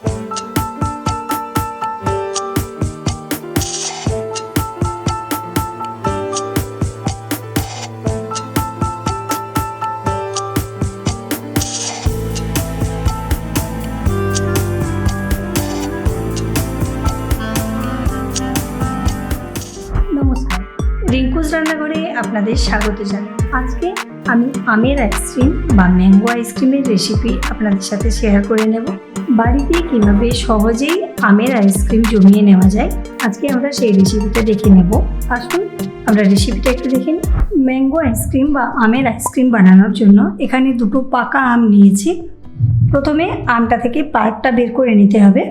নমস্কার, রিঙ্কুজ রান্নাঘরে আপনাদের স্বাগত জানাই। আজকে আমি আমের আইসক্রিম বা ম্যাঙ্গো আইসক্রিমের রেসিপি আপনাদের সাথে শেয়ার করে নেব। বাড়িতে কীভাবে সহজেই আমের আইসক্রিম জমিয়ে নেওয়া যায়, আজকে আমরা সেই রেসিপিটা দেখে নেব। আসুন আমরা রেসিপিটা একটু দেখে নিই। ম্যাঙ্গো আইসক্রিম বা আমের আইসক্রিম বানানোর জন্য এখানে দুটো পাকা আম নিয়েছি। প্রথমে আমটা থেকে পাল্পটা বের করে নিতে হবে।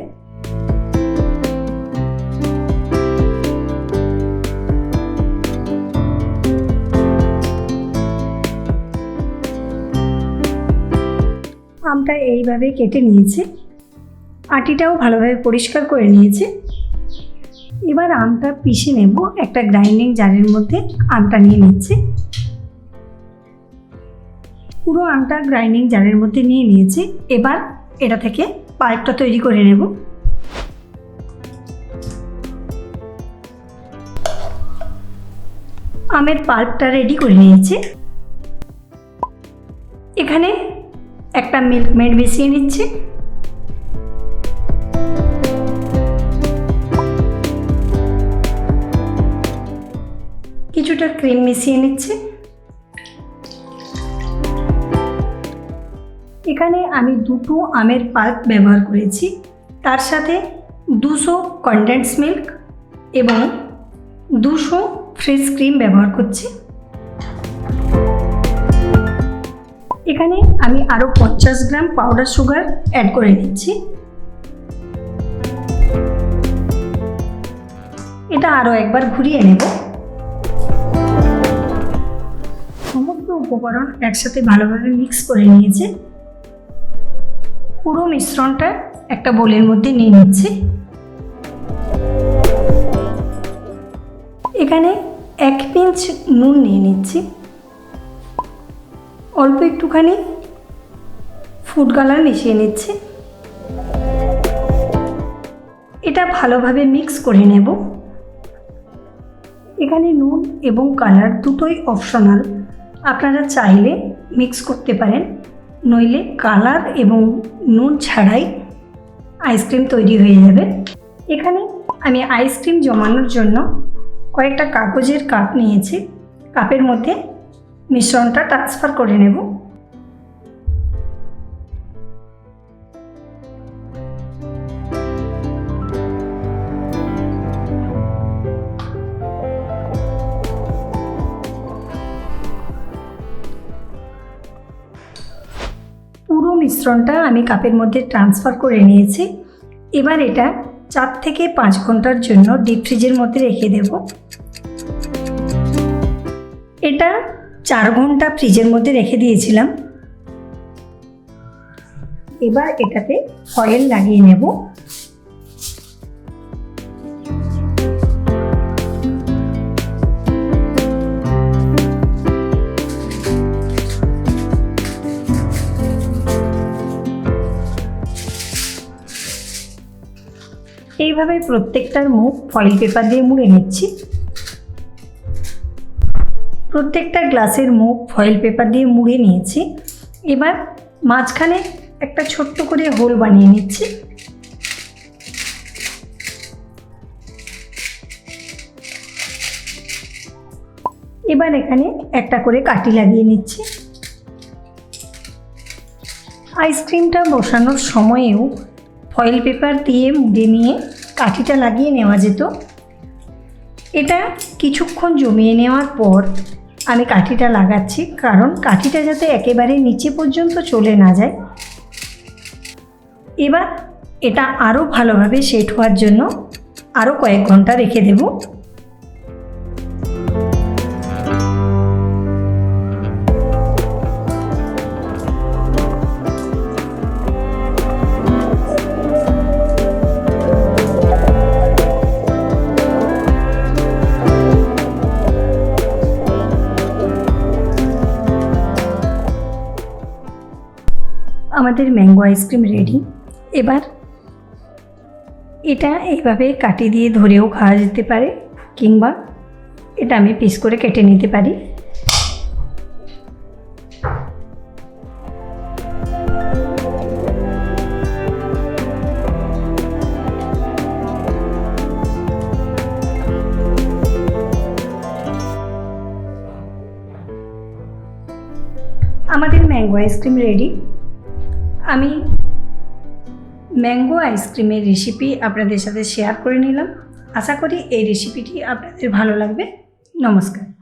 আমটা এইভাবে কেটে নিয়েছে, আটিটাও ভালোভাবে পরিষ্কার করে নিয়েছে। এবার আমটা পিষে নেব। একটা গ্রাইন্ডিং জারের মধ্যে আমটা নিয়ে নিচ্ছে। পুরো আমটা গ্রাইন্ডিং জারের মধ্যে নিয়ে নিয়েছে। এবার এটা থেকে পাল্পটা তৈরি করে নেব। আমের পাল্পটা রেডি করে নিয়েছে। এখানে একটা মিল্ক মেড মিশিয়ে নিচ্ছে। কিছুটা ক্রিম মিশিয়ে নিচ্ছে। এখানে আমি দুটো আমের পাল্প ব্যবহার করেছি, তার সাথে 200 কনডেন্স মিল্ক এবং 200 ফ্রেশ ক্রিম ব্যবহার করছি। এখানে আমি আরও 50 গ্রাম পাউডার সুগার অ্যাড করে নিচ্ছি। এটা আরও একবার ঘুরিয়ে নেব। সমস্ত উপকরণ একসাথে ভালোভাবে মিক্স করে নিয়েছে। পুরো মিশ্রণটা একটা বোলের মধ্যে নিয়ে নিচ্ছি। এখানে 1 পিঞ্চ নুন নিয়ে নিচ্ছি। অল্প একটুখানি ফুড কালার মিশিয়ে নিচ্ছি। এটা ভালোভাবে মিক্স করে নেব। এখানে নুন এবং কালার দুটোই অপশনাল, আপনারা চাইলে মিক্স করতে পারেন, নইলে কালার এবং নুন ছাড়াই আইসক্রিম তৈরি হয়ে যাবে। এখানে আমি আইসক্রিম জমানোর জন্য কয়েকটা কাগজের কাপ নিয়েছি। কাপের মধ্যে মিশ্রণটা ট্রান্সফার করে নেব। পুরো মিশ্রণটা আমি কাপের মধ্যে ট্রান্সফার করে নিয়েছি। এবার এটা 4 থেকে 5 ঘন্টার জন্য ডিপ ফ্রিজের মধ্যে রেখে দেব। এটা 4 ঘন্টা ফ্রিজের মধ্যে রেখে দিয়েছিলাম। এবার এটাতে ফয়েল লাগিয়ে নেব। এইভাবে প্রত্যেকটার মুখ ফয়েল পেপার দিয়ে মুড়ে নিচ্ছি। প্রত্যেকটা গ্লাসের মুখ ফয়েল পেপার দিয়ে মুড়ে নিয়েছি। এবার মাঝখানে একটা ছোট্ট করে হোল বানিয়ে নিচ্ছি। এবার এখানে একটা করে কাঠি লাগিয়ে নিচ্ছি। আইসক্রিমটা বসানোর সময়েও ফয়েল পেপার দিয়ে মুড়ে নিয়ে কাঠিটা লাগিয়ে নেওয়া যেত। এটা কিছুক্ষণ জমিয়ে নেওয়ার পর আমি কাঠিটা লাগাচ্ছি, কারণ কাঠিটা যাতে একেবারে নিচে পর্যন্ত চলে না যায়। এবার এটা আরও ভালোভাবে সেট হওয়ার জন্য আরও কয়েক ঘন্টা রেখে দেব। আমাদের ম্যাঙ্গো আইসক্রিম রেডি। এবার এটা এইভাবে কাটি দিয়ে ধরেও খাওয়া যেতে পারে, কিংবা এটা আমি পিস করে কেটে নিতে পারি। আমাদের ম্যাঙ্গো আইসক্রিম রেডি। আমি ম্যাঙ্গো আইসক্রিমের রেসিপি আপনাদের সাথে শেয়ার করে নিলাম। আশা করি এই রেসিপিটি আপনাদের ভালো লাগবে। নমস্কার।